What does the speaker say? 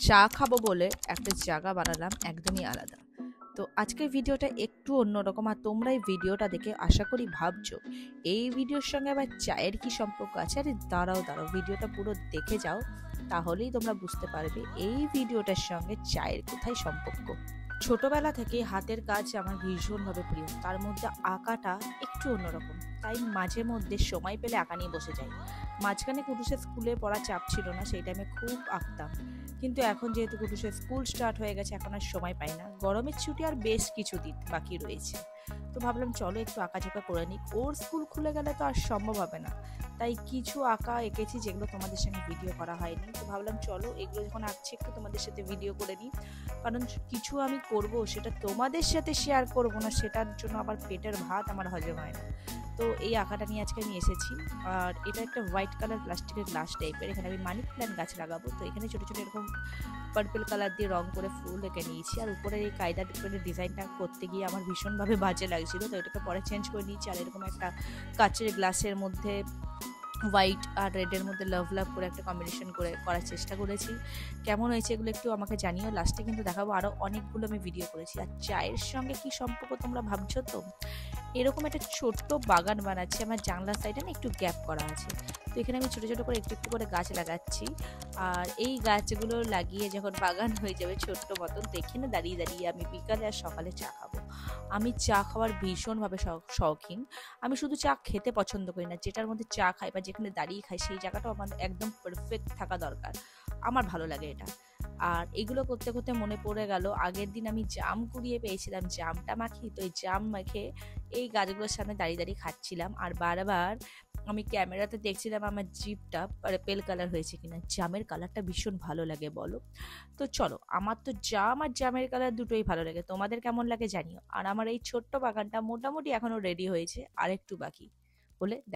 চা খাবো বলে একটা জায়গা বানালাম একদমই আলাদা। তো আজকের ভিডিওটা একটু অন্যরকম, আর তোমরা এই ভিডিওটা দেখে আশা করি ভাবছো এই ভিডিওর সঙ্গে আবার চায়ের কি সম্পর্ক আছে। আরে দাঁড়াও দাঁড়াও, ভিডিওটা পুরো দেখে যাও, তাহলেই তোমরা বুঝতে পারবে এই ভিডিওটার সঙ্গে চায়ের কোথায় সম্পর্ক। ছোটবেলা থেকে হাতের কাজ আমার ভীষণভাবে প্রিয়, তার মধ্যে আঁকাটা একটু অন্যরকম। তাই মাঝে মধ্যে সময় পেলে আঁকা নিয়ে বসে যাই। মাঝখানে কুটুসের স্কুলে পড়া চাপ ছিল না, সেই টাইমে খুব আঁকতাম। কিন্তু এখন যেহেতু কুটুসের স্কুল স্টার্ট হয়ে গেছে, এখন আর সময় পাই না। গরমের ছুটি আর বেশ কিছুদিন বাকি রয়েছে, তো ভাবলাম চলো একটু আঁকাঝোঁকা করে নিই। ওর স্কুল খুলে গেলে তো আর সম্ভব হবে না, তাই কিছু আঁকা এঁকেছি যেগুলো তোমাদের সঙ্গে ভিডিও করা হয়নি। তো ভাবলাম চলো এগুলো যখন আঁকছি একটু তোমাদের সাথে ভিডিও করে নিই, কারণ কিছু আমি করব সেটা তোমাদের সাথে শেয়ার করব না, সেটার জন্য আবার পেটের ভাত আমার হজম হয় না। তো এই আঁকাটা নিয়ে আজকে আমি এসেছি। আর এটা একটা হোয়াইট কালার প্লাস্টিকের গ্লাস টাইপের, এখানে আমি মানি প্ল্যান্ট গাছ লাগাবো। তো এখানে ছোটো ছোটো এরকম পার্পল কালার দিয়ে রং করে ফুল এঁকে নিয়েছি। আর উপরে এই কায়দার উপরে ডিজাইনটা করতে গিয়ে আমার ভীষণভাবে বাজে লাগছিল, তো এটাকে পরে চেঞ্জ করে নিয়েছি। আর এরকম একটা কাচের গ্লাসের মধ্যে হোয়াইট আর রেডের মধ্যে লাভ লাভ করে একটা কম্বিনেশন করে করার চেষ্টা করেছি। কেমন হয়েছে এগুলো একটু আমাকে জানিও, লাস্টে কিন্তু দেখাবো আরও অনেকগুলো আমি ভিডিও করেছি। আর চায়ের সঙ্গে কি সম্পর্ক তোমরা ভাবছো তো? এরকম একটা ছোট্ট বাগান বানাচ্ছি, আমার জানলার সাইডে না একটু গ্যাপ করা আছে। তো এখানে আমি ছোটো ছোটো করে একটু একটু করে গাছ লাগাচ্ছি। আর এই গাছগুলো লাগিয়ে যখন বাগান হয়ে যাবে ছোট্ট মতন, তো এখানে দাঁড়িয়ে দাঁড়িয়ে আমি বিকালে আর সকালে চা খাবো। আমি চা খাওয়ার ভীষণভাবে শৌখিন। আমি শুধু চা খেতে পছন্দ করি না, যেটার মধ্যে চা খাই বা যেখানে দাঁড়িয়ে খাই সেই জায়গাটাও আমার একদম পারফেক্ট থাকা দরকার। আমার ভালো লাগে এটা। আর এগুলো করতে করতে মনে পড়ে গেল আগের দিন আমি জাম কুড়িয়ে পেয়েছিলাম, জামটা মাখি। তো এই জাম মাখে এই গাছগুলোর সামনে দাঁড়িয়ে দাঁড়িয়ে খাচ্ছিলাম, আর বারবার আমি ক্যামেরাতে দেখছিলাম আমার জিভটা পার্পেল কালার হয়েছে কিনা। জামের কালারটা ভীষণ ভালো লাগে বলো। তো চলো, আমার তো জাম আর জামের কালার দুটোই ভালো লাগে, তোমাদের কেমন লাগে জানিও। আর আমার এই ছোট্ট বাগানটা মোটামুটি এখনো রেডি হয়েছে, আর একটু বাকি বলে